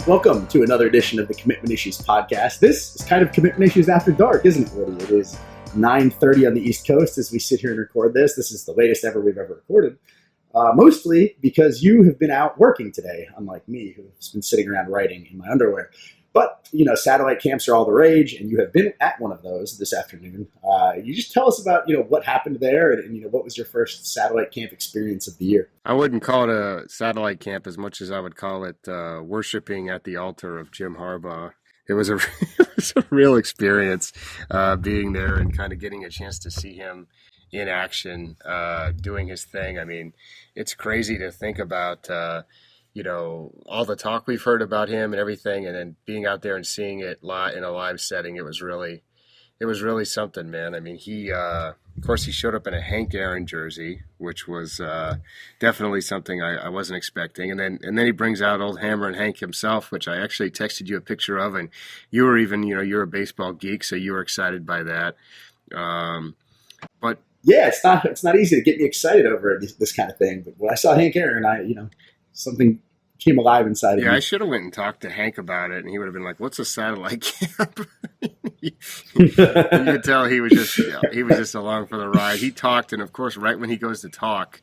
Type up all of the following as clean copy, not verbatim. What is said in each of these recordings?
Welcome to another edition of the Commitment Issues podcast. This is kind of Commitment Issues After Dark, isn't it, Woody? It is 9:30 on the East Coast as we sit here and record this. This is the latest we've ever recorded. Mostly because you have been out working today, unlike me, who's been sitting around writing in my underwear. But, satellite camps are all the rage, and you have been at one of those this afternoon. You just tell us about, what happened there and what was your first satellite camp experience of the year? I wouldn't call it a satellite camp as much as I would call it worshiping at the altar of Jim Harbaugh. It was a real experience being there and kind of getting a chance to see him in action, doing his thing. I mean, it's crazy to think about, all the talk we've heard about him and everything, and then being out there and seeing it in a live setting. It was really something, man. I mean, he showed up in a Hank Aaron jersey, which was definitely something I wasn't expecting. And then he brings out old Hammer and Hank himself, which I actually texted you a picture of, and you were even, you're a baseball geek, so you were excited by that. But yeah, it's not easy to get me excited over this kind of thing. But when I saw Hank Aaron, something came alive inside of me. Yeah, I should have went and talked to Hank about it, and he would have been like, "What's a satellite camp?" You could tell he was just along for the ride. He talked, and of course, right when he goes to talk,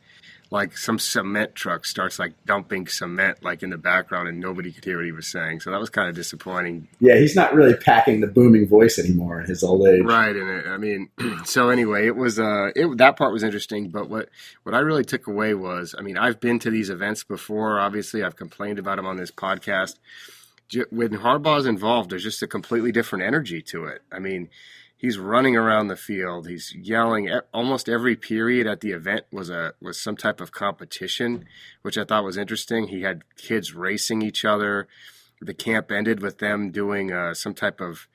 like some cement truck starts like dumping cement like in the background, and nobody could hear what he was saying. So that was kind of disappointing. Yeah, he's not really packing the booming voice anymore in his old age. Right, and so anyway, it was that part was interesting. But what I really took away was, I've been to these events before. Obviously, I've complained about them on this podcast. When Harbaugh's involved, there's just a completely different energy to it. He's running around the field. He's yelling. Almost every period at the event was some type of competition, which I thought was interesting. He had kids racing each other. The camp ended with them doing some type of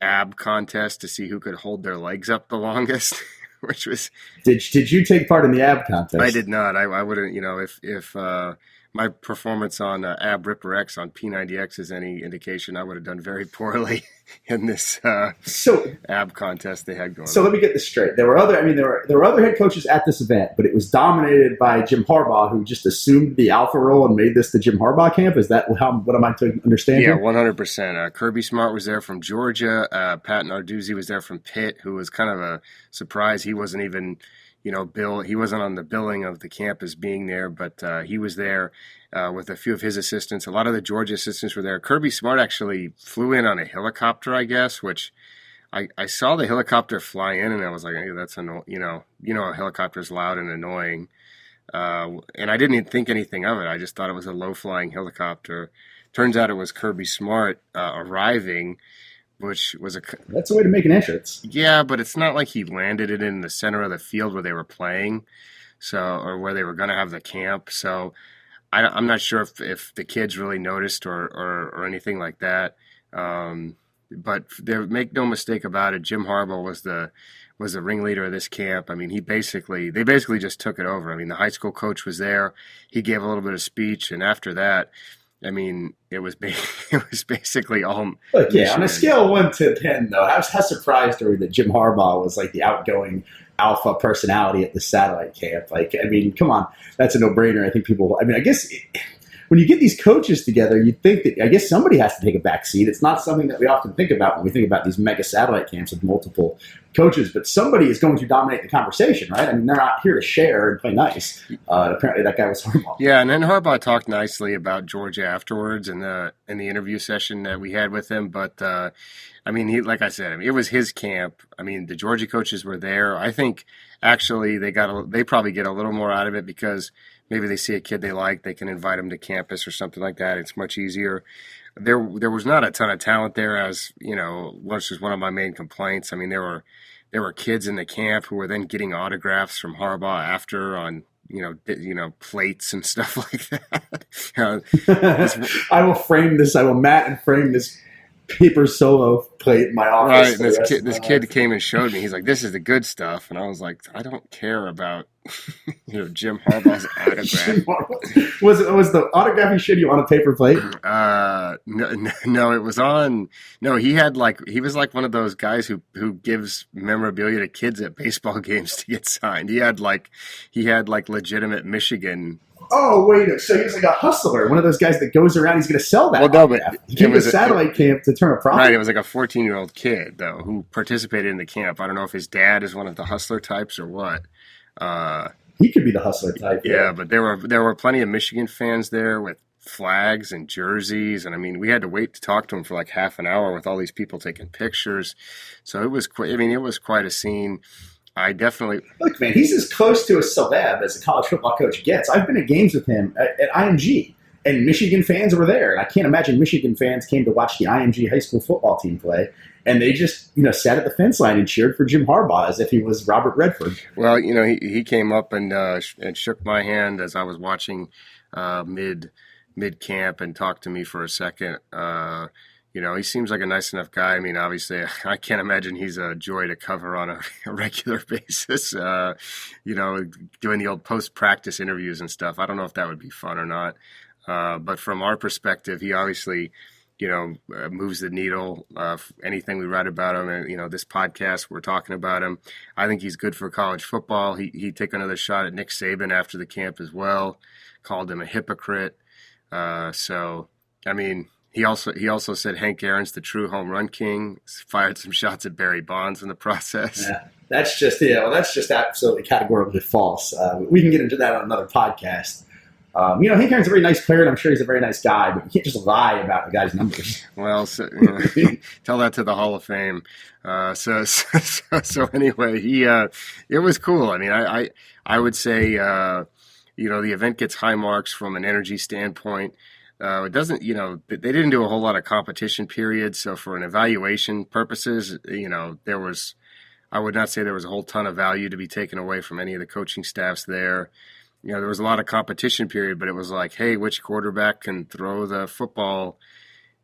ab contest to see who could hold their legs up the longest, which was. Did you take part in the ab contest? I did not. I wouldn't. If my performance on Ab Ripper X on P90X is any indication, I would have done very poorly in this ab contest they had going. So let me get this straight. There were other head coaches at this event, but it was dominated by Jim Harbaugh, who just assumed the alpha role and made this the Jim Harbaugh camp. Is that what am I to understand? Yeah, 100%. Kirby Smart was there from Georgia. Pat Narduzzi was there from Pitt, who was kind of a surprise. He wasn't even. He wasn't on the billing of the camp as being there, but he was there with a few of his assistants. A lot of the Georgia assistants were there. Kirby Smart actually flew in on a helicopter, I guess, which I saw the helicopter fly in, and I was like, hey, that's a helicopter's loud and annoying. And I didn't even think anything of it. I just thought it was a low-flying helicopter. Turns out it was Kirby Smart arriving, which was that's a way to make an entrance. Yeah, but it's not like he landed it in the center of the field where they were playing, or where they were going to have the camp. So I'm not sure if the kids really noticed or anything like that. But make no mistake about it, Jim Harbaugh was the ringleader of this camp. They basically just took it over. The high school coach was there. He gave a little bit of speech, and after that, it was basically all. Look, yeah, on a scale of 1 to 10, though, how surprised are we that Jim Harbaugh was like the outgoing alpha personality at the satellite camp? Come on, that's a no-brainer. I think people. I guess when you get these coaches together, you think that somebody has to take a back seat. It's not something that we often think about when we think about these mega satellite camps with multiple coaches, but somebody is going to dominate the conversation, right? They're not here to share and play nice. Apparently that guy was Harbaugh. Yeah, and then Harbaugh talked nicely about Georgia afterwards in the interview session that we had with him, but he, like I said, it was his camp. The Georgia coaches were there. I think actually they probably get a little more out of it because maybe they see a kid they like, they can invite him to campus or something like that. It's much easier. There was not a ton of talent there, as which is one of my main complaints. There were kids in the camp who were then getting autographs from Harbaugh after on plates and stuff like that. I will mat and frame this paper solo plate in my office. Right, and this kid came and showed me. He's like, "This is the good stuff," and I was like, "I don't care about Jim Harbaugh's autograph." Was the autograph he showed you on a paper plate? No, it was on. No, he was like one of those guys who gives memorabilia to kids at baseball games to get signed. He had legitimate Michigan Oh, wait. So he was like a hustler, one of those guys that goes around. He's going to sell that. Well, no, but he came to satellite camp to turn a profit. Right. It was like a 14-year-old kid, though, who participated in the camp. I don't know if his dad is one of the hustler types or what. He could be the hustler type. Yeah, but there were plenty of Michigan fans there with flags and jerseys, and I mean, we had to wait to talk to him for like half an hour with all these people taking pictures. So it was quite a scene. I definitely look, man. He's as close to a celeb as a college football coach gets. I've been at games with him at IMG, and Michigan fans were there. And I can't imagine Michigan fans came to watch the IMG high school football team play, and they just sat at the fence line and cheered for Jim Harbaugh as if he was Robert Redford. Well, he came up and shook my hand as I was watching mid camp and talked to me for a second. He seems like a nice enough guy. I mean, obviously, I can't imagine he's a joy to cover on a regular basis. Doing the old post-practice interviews and stuff. I don't know if that would be fun or not. But from our perspective, he obviously, moves the needle. Anything we write about him, and this podcast, we're talking about him. I think he's good for college football. He took another shot at Nick Saban after the camp as well. Called him a hypocrite. He also said Hank Aaron's the true home run king. Fired some shots at Barry Bonds in the process. Yeah, that's just absolutely categorically false. We can get into that on another podcast. Hank Aaron's a very nice player, and I'm sure he's a very nice guy, but you can't just lie about the guy's numbers. Well, tell that to the Hall of Fame. So anyway, it was cool. I mean, I would say the event gets high marks from an energy standpoint. It doesn't, they didn't do a whole lot of competition period. So for an evaluation purposes, I would not say there was a whole ton of value to be taken away from any of the coaching staffs there. There was a lot of competition period, but it was like, hey, which quarterback can throw the football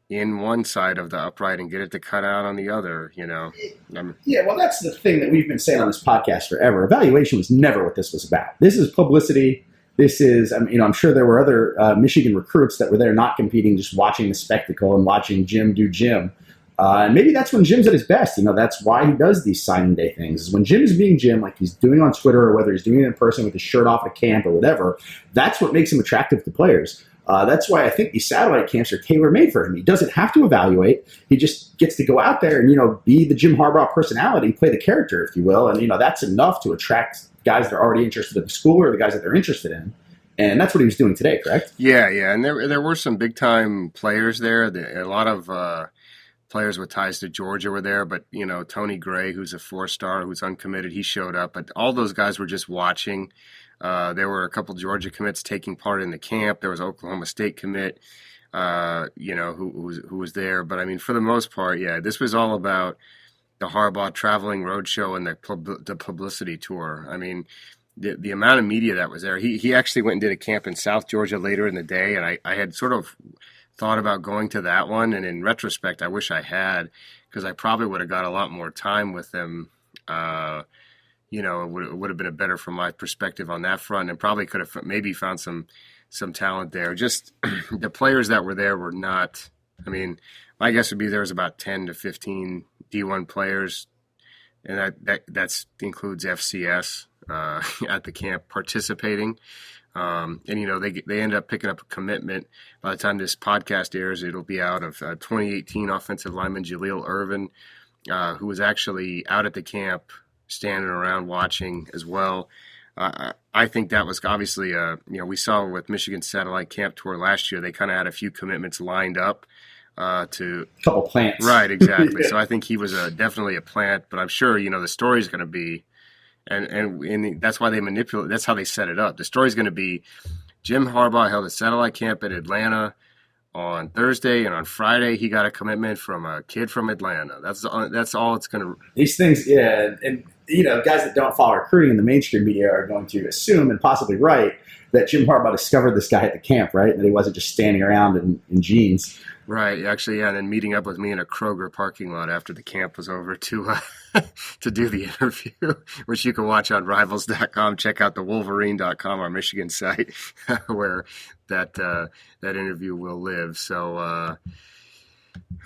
in one side of the upright and get it to cut out on the other, Yeah, well, that's the thing that we've been saying on this podcast forever. Evaluation was never what this was about. This is publicity. This is, I'm sure there were other Michigan recruits that were there not competing, just watching the spectacle and watching Jim do Jim. And maybe that's when Jim's at his best. That's why he does these signing day things. Is when Jim's being Jim, like he's doing on Twitter, or whether he's doing it in person with his shirt off at camp or whatever, that's what makes him attractive to players. That's why I think these satellite camps are tailor-made for him. He doesn't have to evaluate. He just gets to go out there and, be the Jim Harbaugh personality, play the character, if you will. And, that's enough to attract guys that are already interested in the school or the guys that they're interested in. And that's what he was doing today, correct? Yeah. And there were some big-time players there. A lot of players with ties to Georgia were there. But, Tony Gray, who's a four-star, who's uncommitted, he showed up. But all those guys were just watching. There were a couple Georgia commits taking part in the camp. There was an Oklahoma State commit, who was there. But, for the most part, yeah, this was all about the Harbaugh traveling roadshow and the publicity tour. The amount of media that was there. He actually went and did a camp in South Georgia later in the day, and I had sort of thought about going to that one. And in retrospect, I wish I had, because I probably would have got a lot more time with them. It would have been better from my perspective on that front, and probably could have maybe found some talent there. Just the players that were there were not. My guess would be there was about 10 to 15 D1 players, and that includes FCS at the camp participating. They end up picking up a commitment. By the time this podcast airs, it'll be out of 2018 offensive lineman Jaleel Irvin, who was actually out at the camp, standing around watching as well. I think that was obviously, we saw with Michigan Satellite Camp Tour last year, they kind of had a few commitments lined up to a couple plants. Right, exactly. So I think he was definitely a plant, but I'm sure, the story's going to be, and that's why they manipulate, that's how they set it up. The story's going to be Jim Harbaugh held a satellite camp in Atlanta on Thursday, and on Friday he got a commitment from a kid from Atlanta. That's all it's going to. These things, yeah, and guys that don't follow recruiting in the mainstream media are going to assume, and possibly right, that Jim Harbaugh discovered this guy at the camp, right? That he wasn't just standing around in jeans. Right, actually, yeah, and then meeting up with me in a Kroger parking lot after the camp was over to do the interview, which you can watch on Rivals.com. Check out the Wolverine.com, our Michigan site, where that interview will live. So,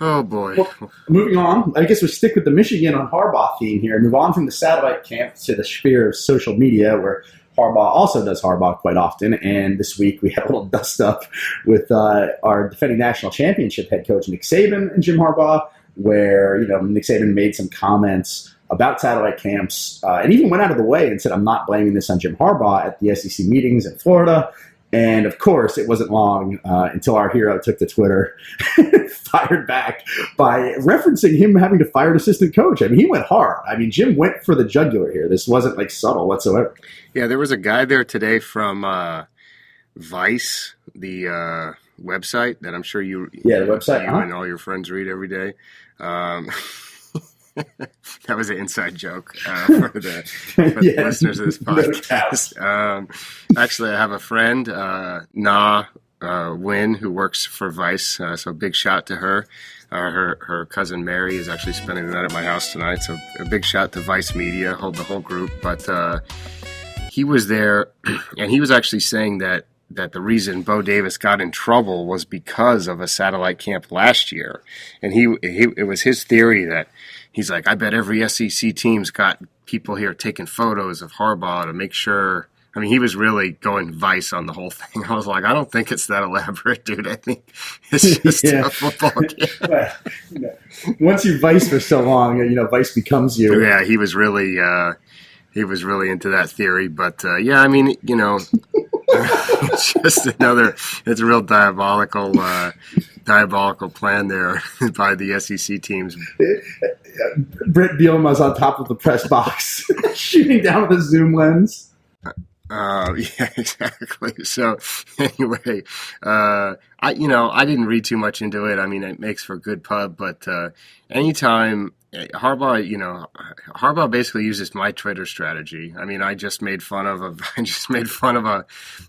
oh boy. Well, moving on, I guess we'll stick with the Michigan on Harbaugh theme here. Move on from the satellite camp to the sphere of social media, where Harbaugh also does Harbaugh quite often, and this week we had a little dust-up with our defending national championship head coach Nick Saban and Jim Harbaugh, where Nick Saban made some comments about satellite camps, and even went out of the way and said, I'm not blaming this on Jim Harbaugh at the SEC meetings in Florida. And of course, it wasn't long until our hero took to Twitter and fired back by referencing him having to fire an assistant coach. I mean, he went hard. I mean, Jim went for the jugular here. This wasn't like subtle whatsoever. Yeah, there was a guy there today from Vice, the website that I'm sure you the website and all your friends read every day. That was an inside joke for the listeners of this podcast. Actually, I have a friend, Wynn, who works for Vice, so big shout to her. Her cousin Mary is actually spending the night at my house tonight, so a big shout to Vice Media, the whole group. But he was there, and he was actually saying that the reason Bo Davis got in trouble was because of a satellite camp last year. And it was his theory that he's like, I bet every SEC team's got people here taking photos of Harbaugh to make sure. I mean, he was really going Vice on the whole thing. I was like, I don't think it's that elaborate, dude. I think it's just a football game. Once you Vice for so long, Vice becomes you. Yeah, he was really into that theory. But yeah, I mean, it's just it's a real diabolical plan there by the SEC teams. Brett Bielema's on top of the press box, shooting down with a zoom lens. Yeah, exactly. So anyway, I didn't read too much into it. I mean, it makes for a good pub, but anytime Harbaugh basically uses my Twitter strategy. I mean, I just made fun of a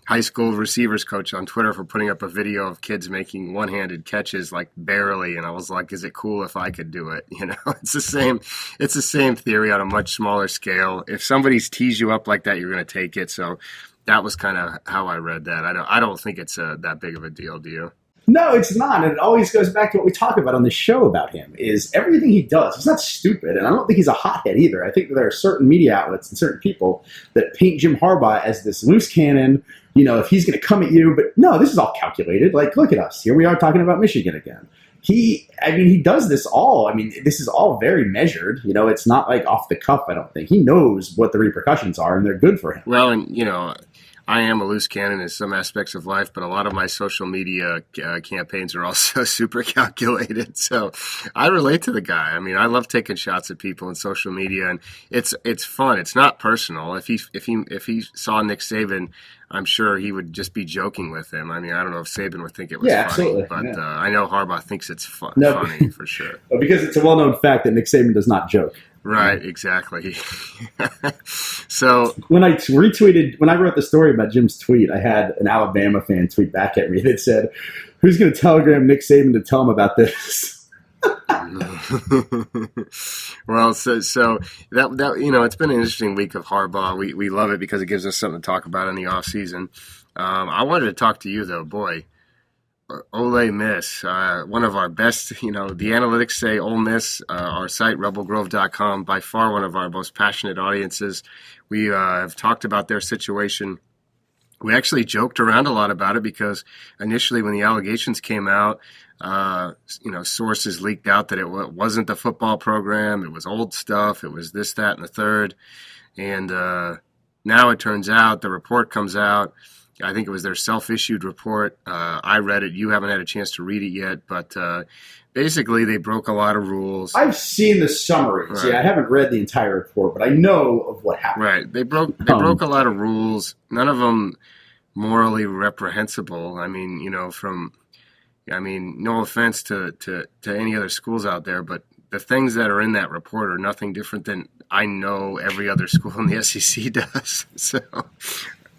high school receivers coach on Twitter for putting up a video of kids making one-handed catches, like barely, and I was like, is it cool if I could do it? It's the same theory on a much smaller scale. If somebody's teased you up like that, you're going to take it. So that was kind of how I read that. I don't think it's that big of a deal. Do you? No, it's not. And it always goes back to what we talk about on the show about him, is everything he does. He's not stupid, and I don't think he's a hothead either. I think that there are certain media outlets and certain people that paint Jim Harbaugh as this loose cannon, if he's going to come at you. But no, this is all calculated. Like, look at us. Here we are talking about Michigan again. He does this all. I mean, this is all very measured. It's not like off the cuff, I don't think. He knows what the repercussions are, and they're good for him. Well, and, I am a loose cannon in some aspects of life, but a lot of my social media campaigns are also super calculated. So I relate to the guy. I mean, I love taking shots at people in social media, and it's fun. It's not personal. If he saw Nick Saban, I'm sure he would just be joking with him. I mean, I don't know if Saban would think it was funny, absolutely. But I know Harbaugh thinks it's funny for sure. Well, because it's a well-known fact that Nick Saban does not joke. Right, exactly. So when I wrote the story about Jim's tweet, I had an Alabama fan tweet back at me that said, "Who's going to telegram Nick Saban to tell him about this?" Well, so that it's been an interesting week of Harbaugh. We love it because it gives us something to talk about in the off season. I wanted to talk to you though, boy. Ole Miss, one of our best, the analytics say Ole Miss, our site, rebelgrove.com, by far one of our most passionate audiences. We have talked about their situation. We actually joked around a lot about it because initially when the allegations came out, sources leaked out that it wasn't the football program. It was old stuff. It was this, that, and the third. And now it turns out the report comes out. I think it was their self-issued report. I read it. You haven't had a chance to read it yet, but basically they broke a lot of rules. I've seen the summaries. Right. Yeah, I haven't read the entire report, but I know of what happened. Right. They broke a lot of rules. None of them morally reprehensible. I mean, no offense to any other schools out there, but the things that are in that report are nothing different than I know every other school in the SEC does. So.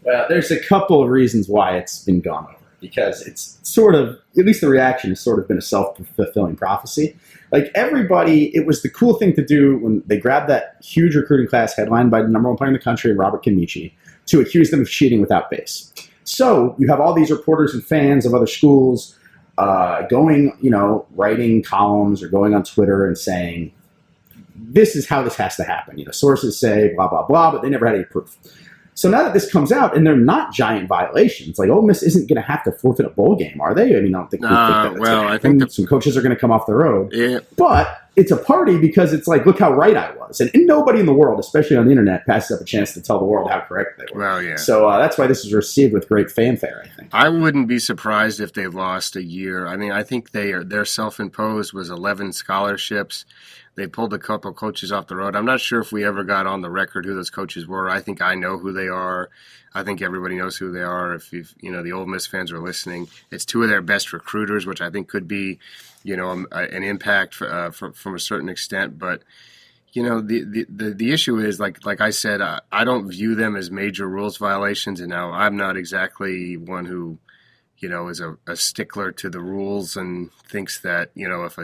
Well, there's a couple of reasons why it's been gone over. Because it's sort of, at least the reaction has sort of been a self-fulfilling prophecy. Like everybody, it was the cool thing to do when they grabbed that huge recruiting class headlined by the number one player in the country, Robert Kimichi, to accuse them of cheating without base. So you have all these reporters and fans of other schools going, writing columns or going on Twitter and saying, this is how this has to happen. Sources say blah, blah, blah, but they never had any proof. So now that this comes out and they're not giant violations, like Ole Miss isn't going to have to forfeit a bowl game, are they? I mean, I don't think we think that that's going to happen. Some coaches are going to come off the road. Yeah. But it's a party because it's like, look how right I was. And nobody in the world, especially on the internet, passes up a chance to tell the world how correct they were. Well, yeah. So that's why this is received with great fanfare, I think. I wouldn't be surprised if they lost a year. I mean, I think their self-imposed was 11 scholarships. They pulled a couple coaches off the road. I'm not sure if we ever got on the record who those coaches were. I think I know who they are. I think everybody knows who they are. If the Ole Miss fans are listening, it's two of their best recruiters, which I think could be, an impact from a certain extent. But the issue is like I said, I don't view them as major rules violations. And now I'm not exactly one who, is a stickler to the rules and thinks that if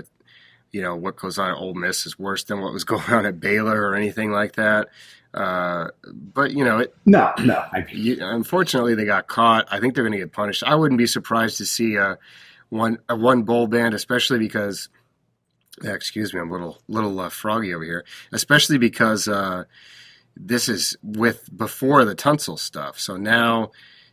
what goes on at Ole Miss is worse than what was going on at Baylor or anything like that. But no. Unfortunately, they got caught. I think they're going to get punished. I wouldn't be surprised to see a one bowl ban, especially because. Excuse me, I'm a little froggy over here. Especially because this is before the Tunsil stuff. So now.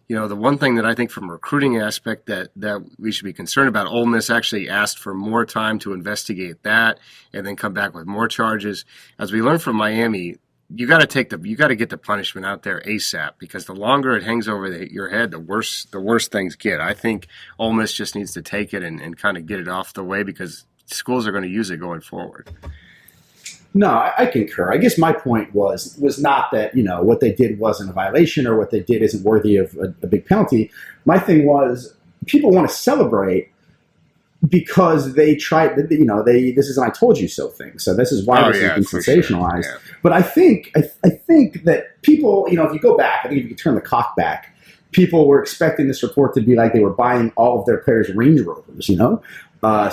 The one thing that I think from a recruiting aspect that we should be concerned about, Ole Miss actually asked for more time to investigate that and then come back with more charges. As we learned from Miami, you got to get the punishment out there ASAP, because the longer it hangs over your head, the worse things get. I think Ole Miss just needs to take it and kind of get it off the way, because schools are going to use it going forward. No, I concur. I guess my point was not that, what they did wasn't a violation or what they did isn't worthy of a big penalty. My thing was, people want to celebrate because they tried, this is an I told you so thing. So this is why this has been sensationalized. Sure. Yeah. But I think that people, if you go back, I think if you turn the clock back, people were expecting this report to be like they were buying all of their players' Range Rovers,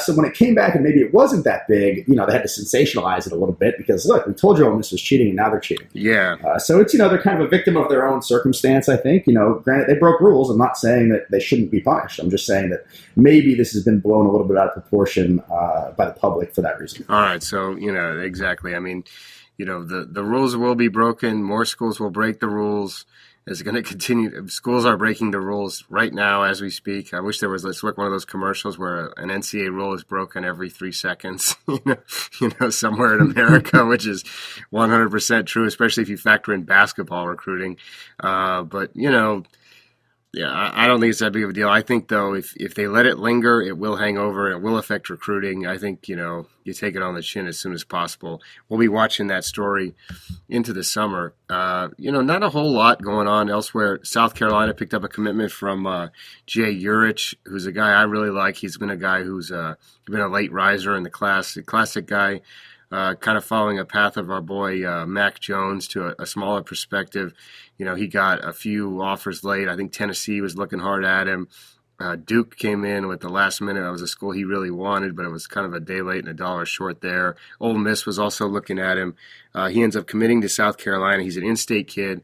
So when it came back and maybe it wasn't that big, they had to sensationalize it a little bit because, look, we told you Ole Miss was cheating and now they're cheating. Yeah. So it's, they're kind of a victim of their own circumstance, I think. Granted, they broke rules. I'm not saying that they shouldn't be punished. I'm just saying that maybe this has been blown a little bit out of proportion by the public for that reason. All right. So, exactly. I mean, the rules will be broken. More schools will break the rules. Is going to continue. Schools are breaking the rules right now as we speak. I wish there was, let's look, one of those commercials where an NCAA rule is broken every 3 seconds, somewhere in America, which is 100% true, especially if you factor in basketball recruiting. But I don't think it's that big of a deal. I think, though, if they let it linger, it will hang over. It will affect recruiting. I think, you take it on the chin as soon as possible. We'll be watching that story into the summer. Not a whole lot going on elsewhere. South Carolina picked up a commitment from Jay Urich, who's a guy I really like. He's been a guy who's been a late riser in the class, a classic guy. Kind of following a path of our boy Mac Jones to a smaller perspective. He got a few offers late. I think Tennessee was looking hard at him. Duke came in with the last minute. That was a school he really wanted, but it was kind of a day late and $1 short there. Ole Miss was also looking at him. He ends up committing to South Carolina. He's an in-state kid.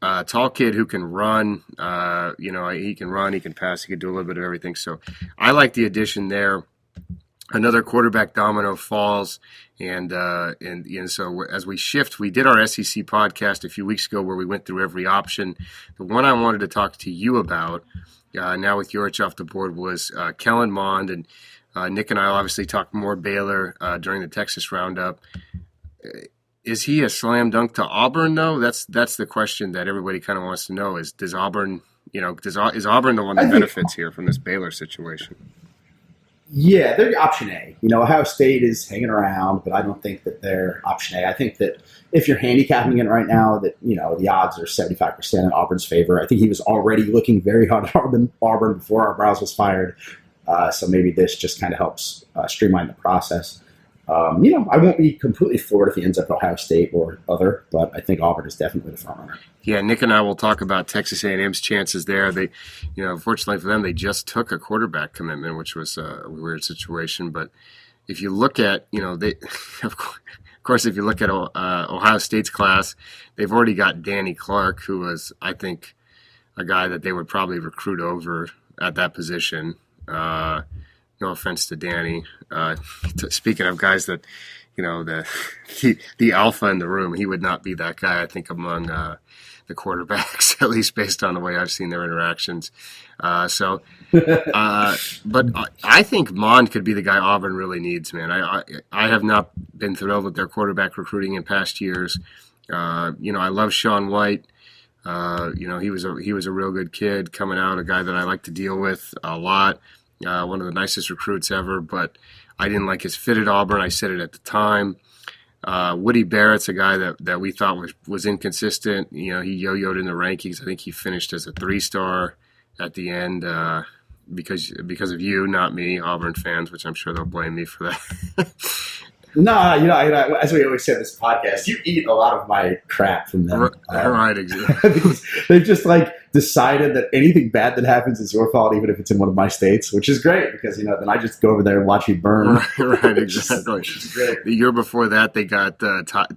Tall kid who can run. He can run, he can pass, he can do a little bit of everything. So I like the addition there. Another quarterback domino falls, and so as we shift, we did our SEC podcast a few weeks ago where we went through every option. The one I wanted to talk to you about, now with Urich off the board, was Kellen Mond, and Nick and I obviously talked more Baylor during the Texas Roundup. Is he a slam dunk to Auburn, though? That's the question that everybody kind of wants to know. Does Auburn, is Auburn the one that benefits here from this Baylor situation? Yeah, they're option A. Ohio State is hanging around, but I don't think that they're option A. I think that if you're handicapping it right now, that, the odds are 75% in Auburn's favor. I think he was already looking very hard at Auburn before Harbaugh was fired. So maybe this just kind of helps streamline the process. I won't be completely floored if he ends up at Ohio State or other, but I think Auburn is definitely the front runner. Yeah, Nick and I will talk about Texas A&M's chances there. They, fortunately for them, they just took a quarterback commitment, which was a weird situation. But if you look at, of course, if you look at Ohio State's class, they've already got Danny Clark, who was, I think, a guy that they would probably recruit over at that position. No offense to Danny. Speaking of guys that, the alpha in the room, he would not be that guy, I think, among the quarterbacks, at least based on the way I've seen their interactions. But I think Mond could be the guy Auburn really needs, man. I have not been thrilled with their quarterback recruiting in past years. I love Sean White. He was a real good kid coming out, a guy that I like to deal with a lot. One of the nicest recruits ever, but I didn't like his fit at Auburn. I said it at the time. Woody Barrett's a guy that we thought was inconsistent. He yo-yoed in the rankings. I think he finished as a 3-star at the end because of you, not me, Auburn fans, which I'm sure they'll blame me for that. No, as we always say in this podcast, you eat a lot of my crap from them. Right, exactly. Because they've just decided that anything bad that happens is your fault, even if it's in one of my states, which is great because then I just go over there and watch you burn. Right, exactly. Which is great. The year before that, they got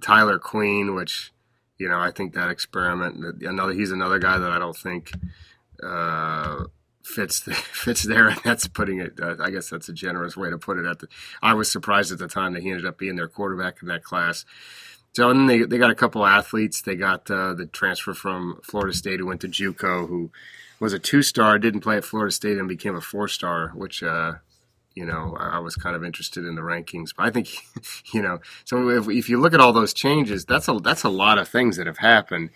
Tyler Queen, which I think that experiment. He's another guy that I don't think fits there, and that's putting it. I guess that's a generous way to put it. I was surprised at the time that he ended up being their quarterback in that class. So and then they got a couple athletes. They got the transfer from Florida State who went to JUCO, who was a 2-star, didn't play at Florida State, and became a 4-star, which I was kind of interested in the rankings. But I think so if you look at all those changes, that's a lot of things that have happened.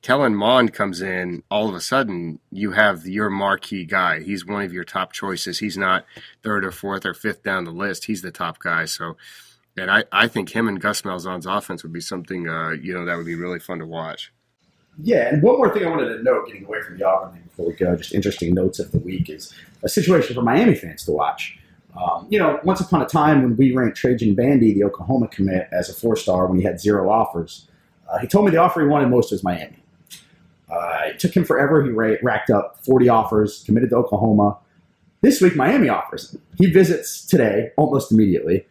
Kellen Mond comes in, all of a sudden you have your marquee guy. He's one of your top choices. He's not 3rd or 4th or 5th down the list. He's the top guy. So, and I think him and Gus Malzahn's offense would be something, that would be really fun to watch. Yeah, and one more thing I wanted to note, getting away from the Auburn thing before we go, just interesting notes of the week, is a situation for Miami fans to watch. Once upon a time when we ranked Trajan Bandy, the Oklahoma commit, as a 4-star when he had 0 offers, he told me the offer he wanted most was Miami. It took him forever. He racked up 40 offers, committed to Oklahoma. This week, Miami offers him. He visits today, almost immediately.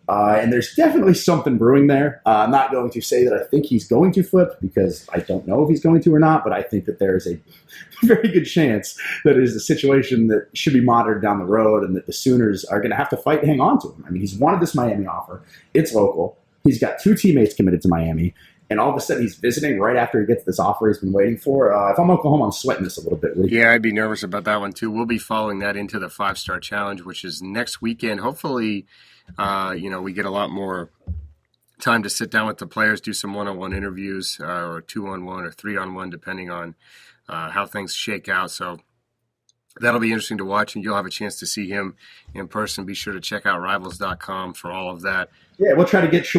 And there's definitely something brewing there. I'm not going to say that I think he's going to flip because I don't know if he's going to or not, but I think that there's a very good chance that it is a situation that should be monitored down the road and that the Sooners are going to have to fight to hang on to him. I mean, he's wanted this Miami offer. It's local. He's got 2 teammates committed to Miami. And all of a sudden he's visiting right after he gets this offer he's been waiting for. If I'm Oklahoma, I'm sweating this a little bit. Yeah, I'd be nervous about that one too. We'll be following that into the 5-Star Challenge, which is next weekend. Hopefully, we get a lot more time to sit down with the players, do some one-on-one interviews or 2-on-1 or 3-on-1, depending on how things shake out. So that'll be interesting to watch, and you'll have a chance to see him in person. Be sure to check out Rivals.com for all of that. Yeah, we'll try to get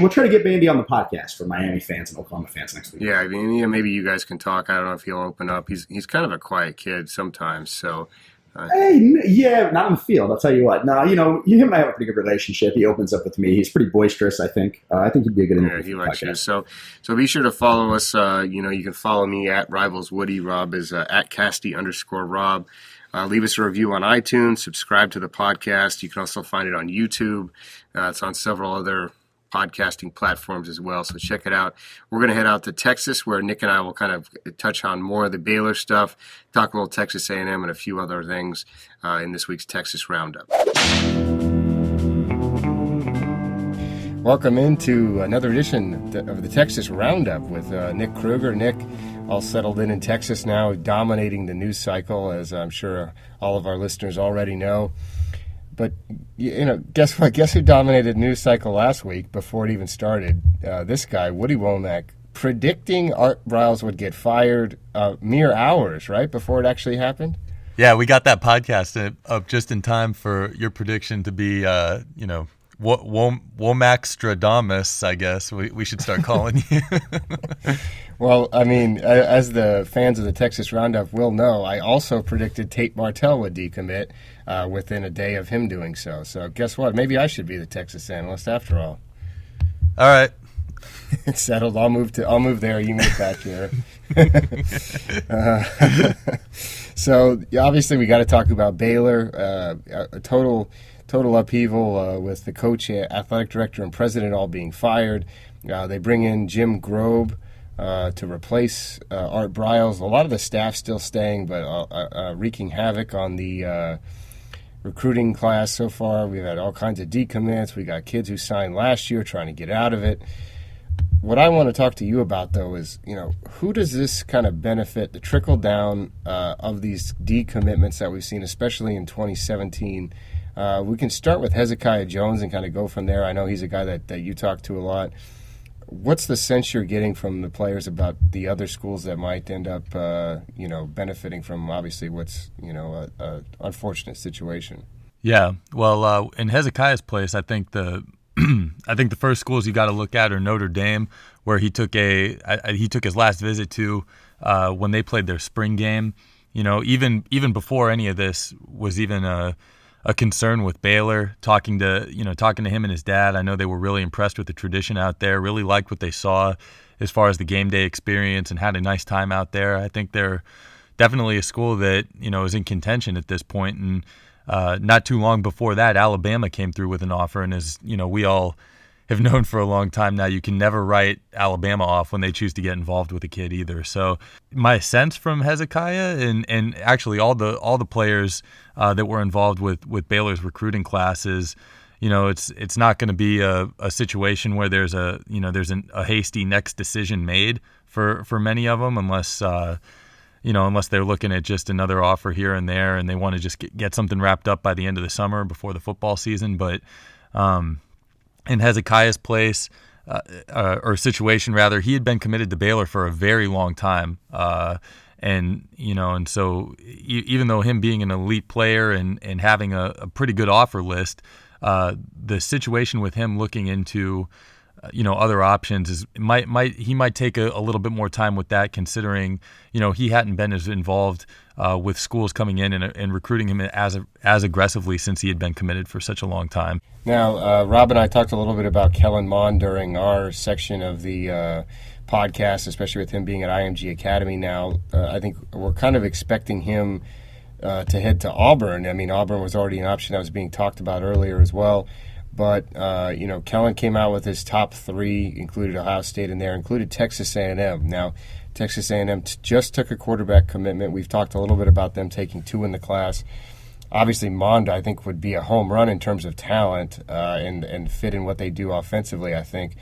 Bandy on the podcast for Miami fans and Oklahoma fans next week. Yeah, I mean, maybe you guys can talk. I don't know if he'll open up. He's kind of a quiet kid sometimes. So, not in the field. I'll tell you what. No, him and I have a pretty good relationship. He opens up with me. He's pretty boisterous. I think. I think he'd be a good interview. Yeah, he likes you. So be sure to follow us. You can follow me at Rivals Woody. Rob is at Casty_Rob. Leave us a review on iTunes. Subscribe to the podcast. You can also find it on YouTube. It's on several other podcasting platforms as well, so check it out. We're going to head out to Texas, where Nick and I will kind of touch on more of the Baylor stuff, talk a little Texas A&M and a few other things in this week's Texas Roundup. Welcome into another edition of the Texas Roundup with Nick Kruger. Nick, all settled in Texas now, dominating the news cycle, as I'm sure all of our listeners already know. But, guess what? Guess who dominated the news cycle last week before it even started? This guy, Woody Womack, predicting Art Briles would get fired mere hours, right, before it actually happened? Yeah, we got that podcast up just in time for your prediction to be, Womackstradamus, I guess we should start calling you. Well, I mean, as the fans of the Texas Roundup will know, I also predicted Tate Martell would decommit within a day of him doing so. So guess what? Maybe I should be the Texas analyst after all. All right. It's settled. I'll move there. You move back here. So obviously we got to talk about Baylor. A total upheaval with the coach, athletic director, and president all being fired. They bring in Jim Grobe to replace Art Briles. A lot of the staff still staying, but wreaking havoc on the recruiting class so far. We've had all kinds of decommits. We got kids who signed last year trying to get out of it. what I want to talk to you about, though, is, who does this kind of benefit, the trickle down of these decommitments that we've seen, especially in 2017? We can start with Hezekiah Jones and kind of go from there. I know he's a guy that you talk to a lot. What's the sense you're getting from the players about the other schools that might end up, benefiting from, obviously, what's, a unfortunate situation? Yeah, well, in Hezekiah's place, I think the first schools you got to look at are Notre Dame, where he took his last visit to when they played their spring game. Even before any of this was even a concern with Baylor, talking to him and his dad. I know they were really impressed with the tradition out there, really liked what they saw as far as the game day experience, and had a nice time out there. I think they're definitely a school that is in contention at this point. And not too long before that, Alabama came through with an offer, and as we all have known for a long time now, you can never write Alabama off when they choose to get involved with a kid either. So my sense from Hezekiah and actually all the players that were involved with Baylor's recruiting classes, it's not going to be a situation where there's a hasty next decision made for many of them, unless they're looking at just another offer here and there and they want to just get something wrapped up by the end of the summer before the football season. But in Hezekiah's place, or situation rather, he had been committed to Baylor for a very long time. And so even though him being an elite player and having a pretty good offer list, the situation with him looking into other options is he might take a little bit more time with that, considering he hadn't been as involved with schools coming in and recruiting him as aggressively since he had been committed for such a long time. Now, Rob and I talked a little bit about Kellen Mond during our section of the podcast, especially with him being at IMG Academy now. I think we're kind of expecting him to head to Auburn. I mean, Auburn was already an option that was being talked about earlier as well. But, Kellen came out with his top three, included Ohio State in there, included Texas A&M. Now, Texas A&M just took a quarterback commitment. We've talked a little bit about them taking two in the class. Obviously, Mond, I think, would be a home run in terms of talent and fit in what they do offensively, I think.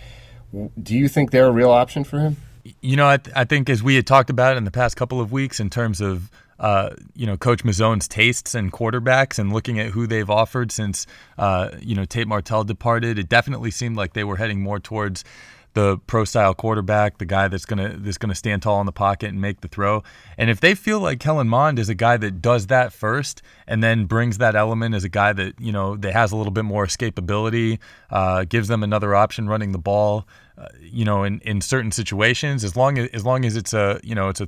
Do you think they're a real option for him? I think as we had talked about in the past couple of weeks in terms of Coach Mazzone's tastes and quarterbacks and looking at who they've offered since, Tate Martell departed, it definitely seemed like they were heading more towards the pro-style quarterback, the guy that's gonna stand tall in the pocket and make the throw. And if they feel like Kellen Mond is a guy that does that first and then brings that element as a guy that, that has a little bit more escapability, gives them another option running the ball, in certain situations, as long as it's a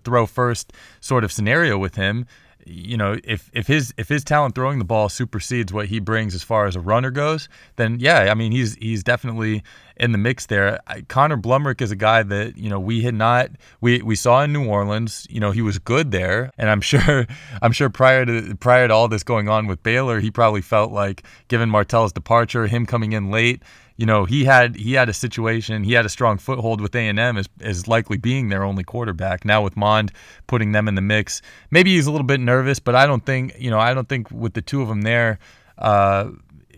throw first sort of scenario with him, if his talent throwing the ball supersedes what he brings as far as a runner goes, then yeah, I mean he's definitely in the mix there. Connor Blumrick is a guy that we saw in New Orleans. He was good there, and I'm sure prior to all this going on with Baylor, he probably felt like, given Martell's departure, him coming in late, he had a situation, he had a strong foothold with A&M as likely being their only quarterback. Now with Mond putting them in the mix, maybe he's a little bit nervous, but I don't think with the two of them there,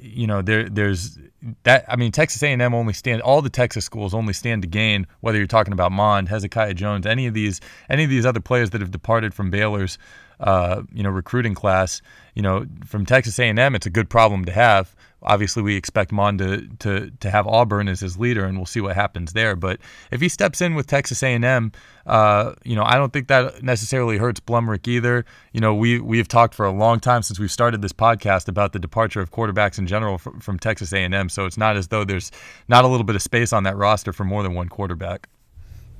there's that. I mean, Texas A&M all the Texas schools only stand to gain, whether you're talking about Mond, Hezekiah Jones, any of these other players that have departed from Baylor's recruiting class. From Texas A&M, it's a good problem to have. Obviously, we expect Mond to have Auburn as his leader, and we'll see what happens there. But if he steps in with Texas A&M, I don't think that necessarily hurts Blumrick either. We have talked for a long time since we've started this podcast about the departure of quarterbacks in general from Texas A&M. So it's not as though there's not a little bit of space on that roster for more than one quarterback.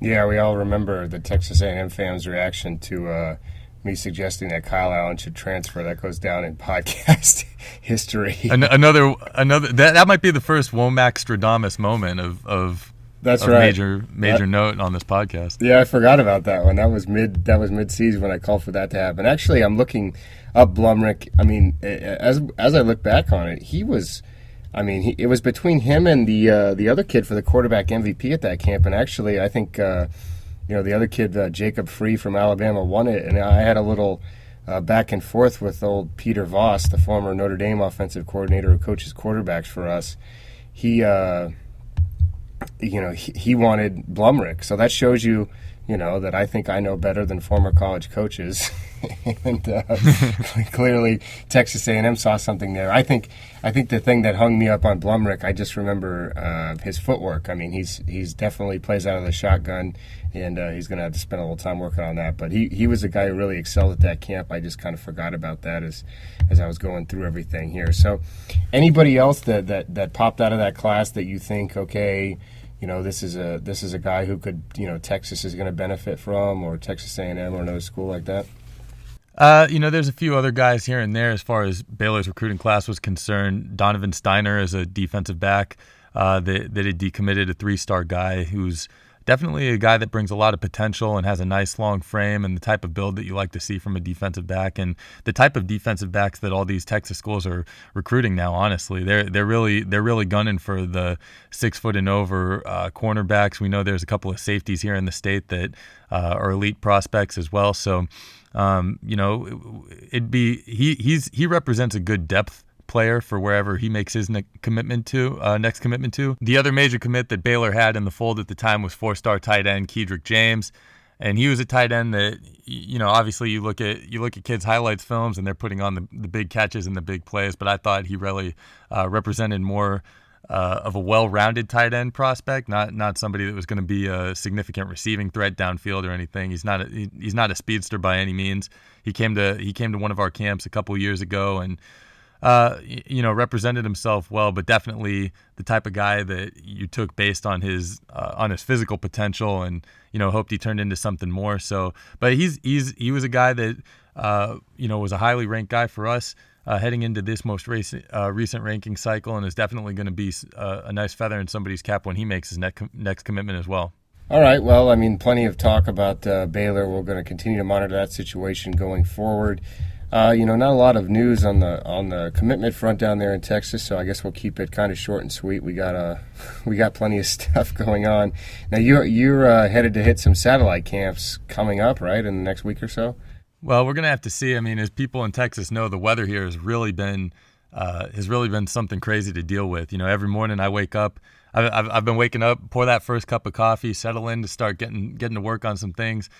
Yeah, we all remember the Texas A&M fans' reaction to me suggesting that Kyle Allen should transfer. That goes down in podcast history. Another that might be the first Womack-Stradamus moment of that's right. Major note on this podcast. Yeah, I forgot about that one. That was mid-season when I called for that to happen. Actually, I'm looking up Blumrick. I mean, as I look back on it, he was. I mean, it was between him and the other kid for the quarterback MVP at that camp. And actually, I think the other kid, Jacob Free from Alabama, won it. And I had a little back and forth with old Peter Voss, the former Notre Dame offensive coordinator who coaches quarterbacks for us. He he wanted Blumrick. So that shows you, that I think I know better than former college coaches. And clearly Texas A&M saw something there. I think the thing that hung me up on Blumrick, I just remember his footwork. I mean, he's definitely plays out of the shotgun, and he's going to have to spend a little time working on that. But he was a guy who really excelled at that camp. I just kind of forgot about that as I was going through everything here. So anybody else that popped out of that class that you think, okay, this is a guy who could, Texas is going to benefit from, or Texas A&M or another school like that? There's a few other guys here and there as far as Baylor's recruiting class was concerned. Donovan Steiner is a defensive back that had decommitted, a 3-star guy who's definitely a guy that brings a lot of potential and has a nice long frame and the type of build that you like to see from a defensive back, and the type of defensive backs that all these Texas schools are recruiting now. Honestly, they're really gunning for the 6 foot and over cornerbacks. We know there's a couple of safeties here in the state that are elite prospects as well. So, he represents a good depth player for wherever he makes his next commitment to. The other major commit that Baylor had in the fold at the time was 4-star tight end Kedrick James, and he was a tight end that, obviously you look at kids' highlights films and they're putting on the big catches and the big plays, but I thought he really represented more of a well-rounded tight end prospect, not somebody that was going to be a significant receiving threat downfield or anything. He's not a speedster by any means. He came to one of our camps a couple years ago and represented himself well, but definitely the type of guy that you took based on his physical potential, and hoped he turned into something more. So, but he was a guy that was a highly ranked guy for us heading into this most recent ranking cycle, and is definitely going to be a nice feather in somebody's cap when he makes his next commitment as well. All right. Well, I mean, plenty of talk about Baylor. We're going to continue to monitor that situation going forward. Not a lot of news on the commitment front down there in Texas, so I guess we'll keep it kind of short and sweet. We got plenty of stuff going on. Now you're headed to hit some satellite camps coming up, right, in the next week or so? Well, we're gonna have to see. I mean, as people in Texas know, the weather here has really been something crazy to deal with. Every morning I wake up. I've been waking up, pour that first cup of coffee, settle in to start getting to work on some things.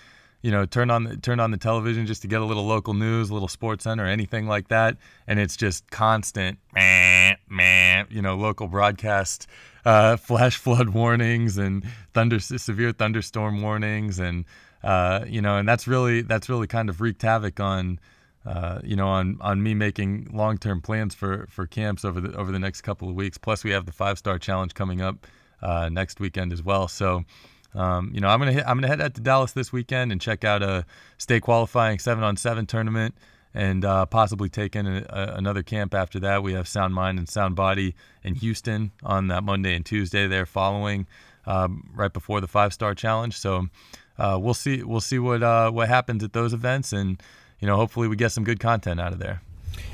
Turn on the television just to get a little local news, a little Sports Center, anything like that, and it's just constant, local broadcast, flash flood warnings and severe thunderstorm warnings, and and that's really kind of wreaked havoc on me making long-term plans for camps over the next couple of weeks. Plus, we have the 5-star challenge coming up next weekend as well. So. I'm gonna head out to Dallas this weekend and check out a state qualifying 7-on-7 tournament, and possibly take in another camp after that. We have Sound Mind and Sound Body in Houston on that Monday and Tuesday there following, right before the 5-star challenge. So we'll see what happens at those events, and hopefully we get some good content out of there.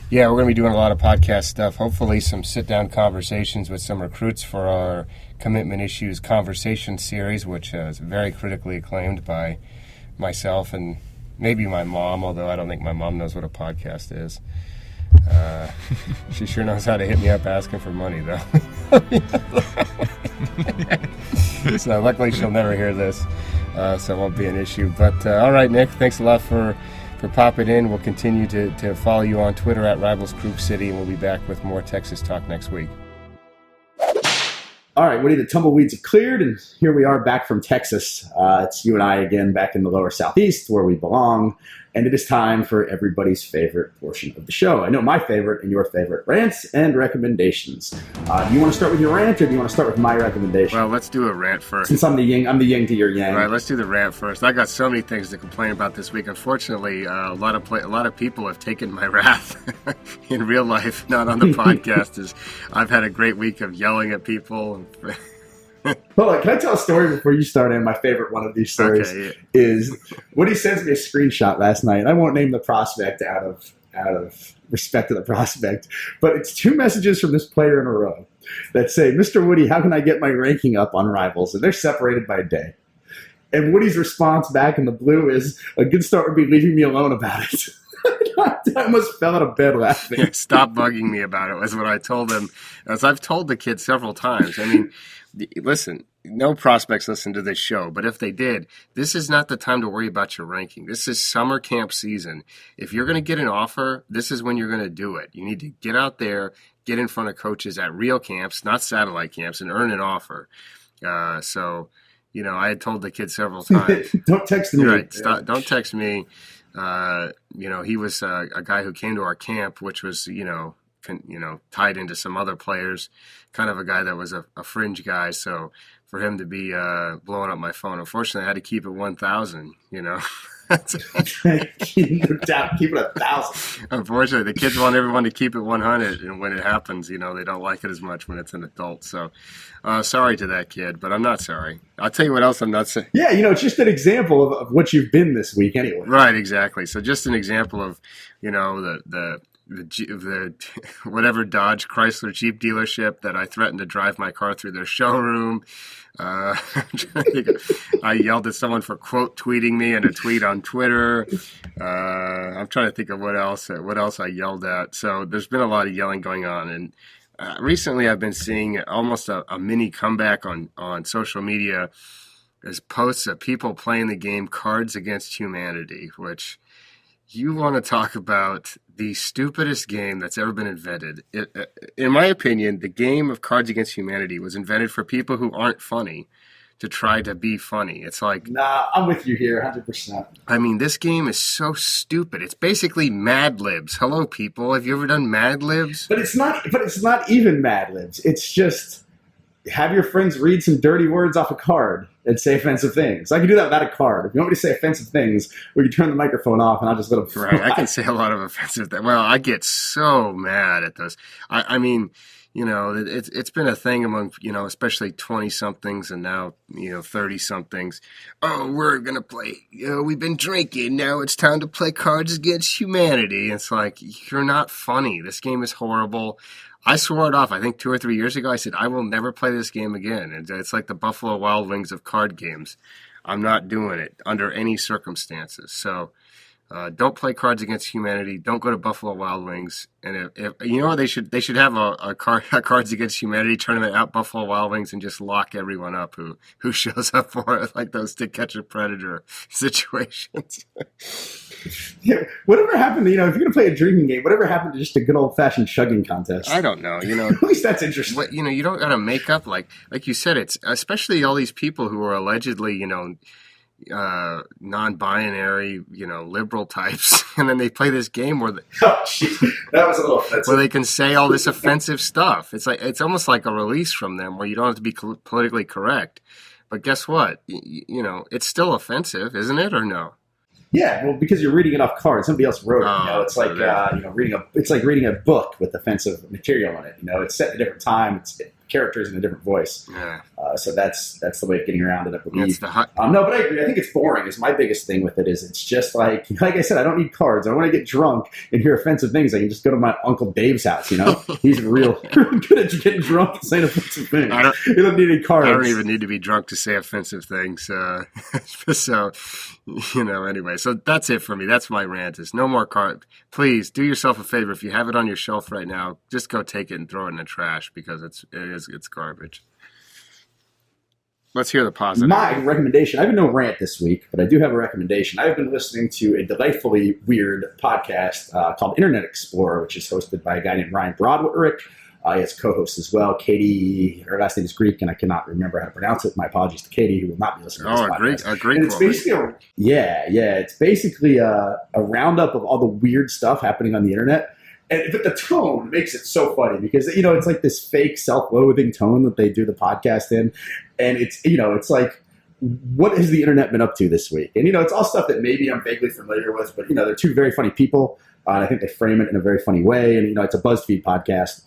Yeah, we're going to be doing a lot of podcast stuff, hopefully some sit-down conversations with some recruits for our Commitment Issues Conversation series, which is very critically acclaimed by myself and maybe my mom, although I don't think my mom knows what a podcast is. She sure knows how to hit me up asking for money, though. So luckily she'll never hear this, so it won't be an issue. But all right, Nick, thanks a lot for popping in. We'll continue to follow you on Twitter at Rivals Group City, and we'll be back with more Texas talk next week. All right, Woody, the tumbleweeds have cleared, and here we are back from Texas. It's you and I again back in the lower southeast where we belong, and it is time for everybody's favorite portion of the show. I know my favorite and your favorite, Rants and Recommendations. Do you want to start with your rant, or do you want to start with my recommendation? Well, let's do a rant first. Since I'm the yin to your yang. All right, let's do the rant first. I got so many things to complain about this week. Unfortunately, a lot of people have taken my wrath in real life, not on the podcast. As I've had a great week of yelling at people. Hold on, can I tell a story before you start in? My favorite one of these stories is Woody sends me a screenshot last night. I won't name the prospect out of respect to the prospect, but it's 2 messages from this player in a row that say, "Mr. Woody, how can I get my ranking up on Rivals?" And they're separated by a day. And Woody's response back in the blue is, "A good start would be leaving me alone about it." I almost fell out of bed laughing. Stop bugging me about it was what I told him. As I've told the kid several times. I mean, listen, no prospects listen to this show, but if they did, this is not the time to worry about your ranking. This is summer camp season. If you're going to get an offer, this is when you're going to do it. You need to get out there, get in front of coaches at real camps, not satellite camps, and earn an offer. So, I had told the kid several times. Don't text me. Right. Don't text me. He was a guy who came to our camp, which was, tied into some other players, kind of a guy that was a fringe guy. So for him to be blowing up my phone, unfortunately, I had to keep it 1,000, No doubt, keep it 1,000. Unfortunately, the kids want everyone to keep it 100, and when it happens, they don't like it as much when it's an adult. So, sorry to that kid, but I'm not sorry. I'll tell you what else I'm not saying. Yeah, it's just an example of what you've been this week, anyway. Right, exactly. So, just an example of the whatever Dodge Chrysler Jeep dealership that I threatened to drive my car through their showroom. I'm trying to think I yelled at someone for quote tweeting me in a tweet on Twitter. I'm trying to think of what else I yelled at. So there's been a lot of yelling going on, and recently I've been seeing almost a mini comeback on social media as posts of people playing the game Cards Against Humanity, which you want to talk about the stupidest game that's ever been invented. In my opinion, the game of Cards Against Humanity was invented for people who aren't funny to try to be funny. It's like... Nah, I'm with you here, 100%. I mean, this game is so stupid. It's basically Mad Libs. Hello, people. Have you ever done Mad Libs? But it's not even Mad Libs. It's just... have your friends read some dirty words off a card and say offensive things. I can do that without a card. If you want me to say offensive things, we can turn the microphone off and I'll just let them fly. Right, I can say a lot of offensive things. Well, I get so mad at those. I mean, it's been a thing among, especially 20-somethings and now, 30-somethings. Oh, we're going to play, we've been drinking. Now it's time to play Cards Against Humanity. It's like, you're not funny. This game is horrible. I swore it off, I think 2 or 3 years ago. I said, I will never play this game again. It's like the Buffalo Wild Wings of card games. I'm not doing it under any circumstances. So don't play Cards Against Humanity. Don't go to Buffalo Wild Wings. And if they should have a Cards Against Humanity tournament at Buffalo Wild Wings and just lock everyone up who shows up for it, like those To Catch a Predator situations. Yeah, whatever happened to, if you're going to play a drinking game, whatever happened to just a good old-fashioned chugging contest? I don't know, At least that's interesting. You don't got to make up, like you said, it's especially all these people who are allegedly, non-binary, liberal types, and then they play this game where that was a little offensive. Where they can say all this offensive stuff. It's almost like a release from them where you don't have to be politically correct. But guess what? It's still offensive, isn't it, or no? Yeah, well, because you're reading it off cards. Somebody else wrote it. It's like reading a book with offensive material in it. It's set at a different time. It's characters in a different voice. Yeah. So that's the way of getting around it, I believe. No, but I agree. I think it's boring. Is my biggest thing with it. Is it's just like I said, I don't need cards. I want to get drunk and hear offensive things. I can just go to my Uncle Dave's house. He's real good at getting drunk and saying offensive things. You don't need any cards. I don't even need to be drunk to say offensive things. So, anyway. So that's it for me. That's my rant. Is no more cards. Please do yourself a favor. If you have it on your shelf right now, just go take it and throw it in the trash because it's garbage. Let's hear the positive. My recommendation, I have no rant this week, but I do have a recommendation. I've been listening to a delightfully weird podcast called Internet Explorer, which is hosted by a guy named Ryan Urich. He has co-hosts as well. Katie, her last name is Greek, and I cannot remember how to pronounce it. My apologies to Katie, who will not be listening to this podcast. A Greek and it's basically it's basically a roundup of all the weird stuff happening on the internet. But the tone makes it so funny because, it's like this fake self-loathing tone that they do the podcast in. And it's like, what has the internet been up to this week? And, it's all stuff that maybe I'm vaguely familiar with, but, they're two very funny people. And I think they frame it in a very funny way. And, it's a BuzzFeed podcast.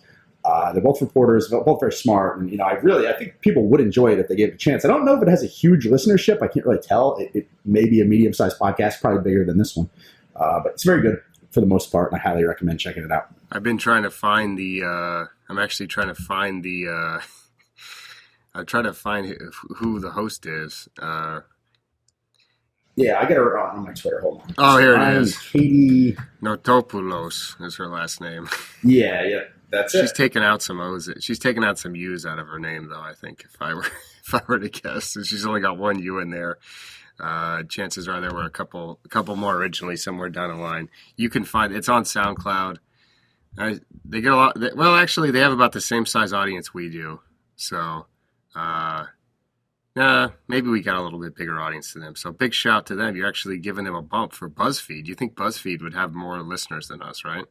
They're both reporters, both very smart. And, I think people would enjoy it if they gave it a chance. I don't know if it has a huge listenership. I can't really tell. It may be a medium-sized podcast, probably bigger than this one. But it's very good for the most part, and I highly recommend checking it out. I've been trying to find I'm trying to find who the host is. Yeah, I got her on my Twitter. Hold on. Oh, here it is. Katie Notopoulos is her last name. Yeah. That's She's it. taken out some O's. She's taken out some U's out of her name, though. I think if I were to guess, and she's only got one U in there. Chances are there were a couple more originally somewhere down the line. You can find it's on SoundCloud. They get a lot. Well, actually, they have about the same size audience we do. So, maybe we got a little bit bigger audience than them. So, big shout to them. You're actually giving them a bump for BuzzFeed. You think BuzzFeed would have more listeners than us, right?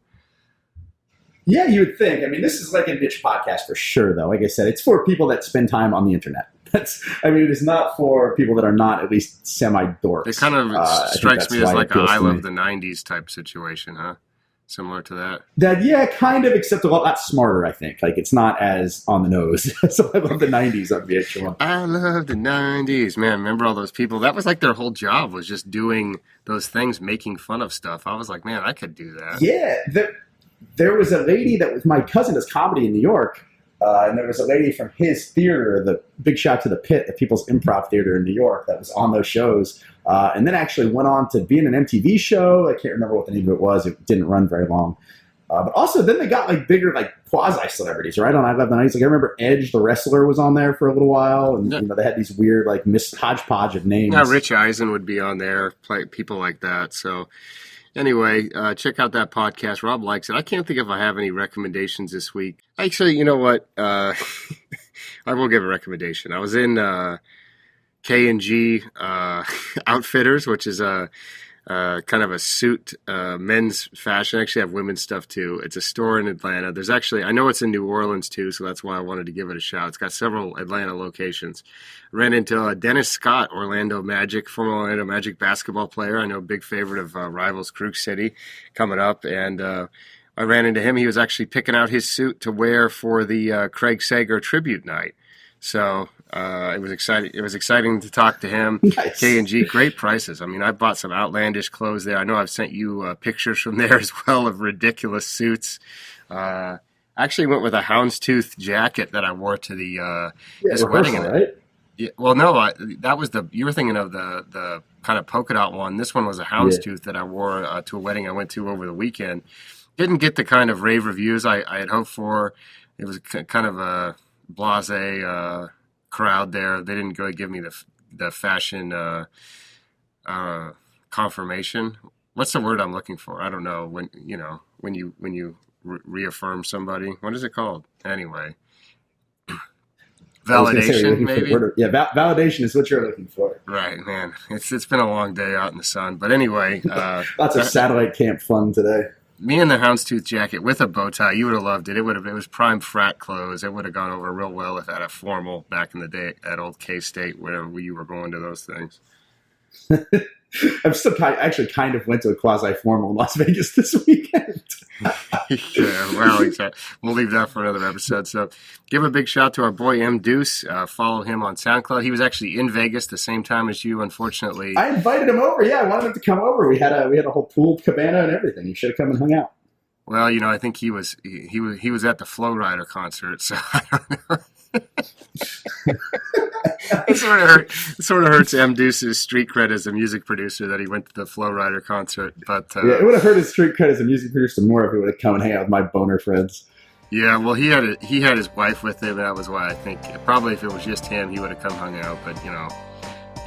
Yeah, you would think. I mean, this is like a niche podcast for sure, though. Like I said, it's for people that spend time on the internet. It is not for people that are not at least semi-dorks. It kind of strikes me as like a I Love the 90s type situation, huh? Similar to that? Yeah, kind of, except a lot smarter, I think. Like, it's not as on the nose. So I love the 90s on VH1. I love the 90s. Man, remember all those people? That was like their whole job was just doing those things, making fun of stuff. I was like, man, I could do that. Yeah, there was a lady that was my cousin does comedy in New York, and there was a lady from his theater, the big shout to the Pit, the People's Improv Theater in New York, that was on those shows, and then actually went on to be in an MTV show. I can't remember what the name of it was. It didn't run very long. But also, then they got like bigger, like quasi-celebrities, right? On I Love the 90s. Like, I remember Edge, the wrestler, was on there for a little while, and they had these weird, like, hodgepodge of names. Yeah, Rich Eisen would be on there, people like that. So, anyway, check out that podcast. Rob likes it. I can't think if I have any recommendations this week. Actually, you know what? I will give a recommendation. I was in K&G Outfitters, which is a kind of a suit men's fashion. Actually, I have women's stuff too. It's a store in Atlanta. There's actually, I know it's in New Orleans too, so that's why I wanted to give it a shout. It's got several Atlanta locations. Ran into Dennis Scott, former Orlando Magic basketball player. I know, big favorite of rivals Crook City coming up. And I ran into him. He was actually picking out his suit to wear for the Craig Sager tribute night. So it was exciting. It was exciting to talk to him. Nice. K&G, great prices. I mean, I bought some outlandish clothes there. I know I've sent you pictures from there as well of ridiculous suits. I actually went with a houndstooth jacket that I wore to the this wedding. Right? Yeah, well, no, that was you were thinking of the kind of polka dot one. This one was a houndstooth that I wore to a wedding I went to over the weekend. Didn't get the kind of rave reviews I had hoped for. It was kind of a blasé crowd there. They didn't go give me the fashion confirmation. What's the word I'm looking for? I don't know. When you reaffirm somebody, what is it called? Anyway, validation, maybe. Validation is what you're looking for. Right, man. It's been a long day out in the sun, but anyway, lots of satellite camp fun today. Me in the houndstooth jacket with a bow tie, you would have loved it. It was prime frat clothes. It would have gone over real well if at a formal back in the day at old K-State, whenever you were going to those things. I'm still actually kind of went to a quasi-formal in Las Vegas this weekend. Yeah, well, exactly. We'll leave that for another episode. So give a big shout to our boy M. Deuce. Follow him on SoundCloud. He was actually in Vegas the same time as you, unfortunately. I invited him over. Yeah, I wanted him to come over. We had a whole pool cabana and everything. He should have come and hung out. Well, I think he was at the Flow Rider concert, so I don't know. It sort of hurts M. Deuce's street cred as a music producer that he went to the Flow Rider concert. But yeah, it would have hurt his street cred as a music producer more if he would have come and hang out with my boner friends. Yeah, well, he had his wife with him, and that was why I think probably if it was just him, he would have come hung out. But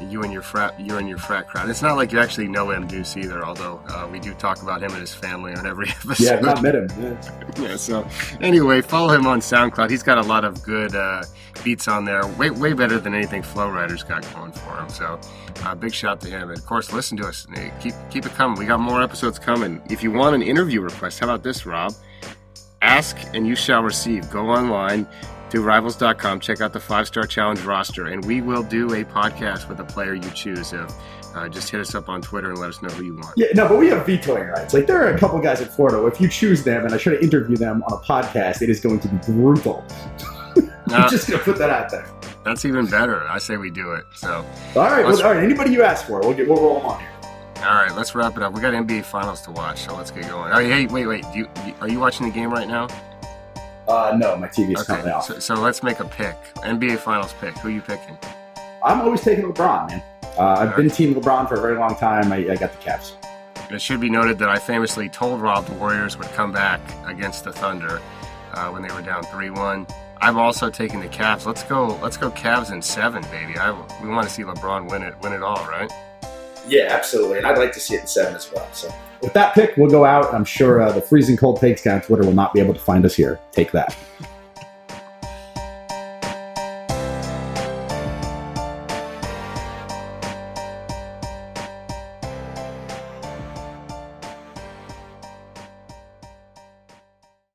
you and your frat crowd. It's not like you actually know M. Deuce either, although we do talk about him and his family on every episode. Yeah, I've not met him. Yeah, so anyway, follow him on SoundCloud. He's got a lot of good beats on there, way better than anything Flow Rider's got going for him. So big shout to him. And of course, listen to us. Keep it coming. We got more episodes coming. If you want an interview request, how about this, Rob? Ask and you shall receive. Go online to rivals.com, check out the 5-Star Challenge roster, and we will do a podcast with a player you choose. Just hit us up on Twitter and let us know who you want. Yeah, no, but we have vetoing rights. Like, there are a couple guys in Florida. If you choose them and I try to interview them on a podcast, it is going to be brutal. I'm just going to put that out there. That's even better. I say we do it. So, all right. Anybody you ask for, we'll roll them on here. All right, let's wrap it up. We got NBA Finals to watch, so let's get going. All right, hey, wait. Are you watching the game right now? No, my TV is currently off. So let's make a pick. NBA Finals pick. Who are you picking? I'm always taking LeBron, man. I've been Team LeBron for a very long time. I got the Cavs. It should be noted that I famously told Rob the Warriors would come back against the Thunder. when they were down 3-1. I've also taken the Cavs. Let's go Cavs in 7, baby. We want to see LeBron win it all, right? Yeah, absolutely. And I'd like to see it in 7 as well. So with that pick, we'll go out. I'm sure the freezing cold takes guy on Twitter will not be able to find us here. Take that.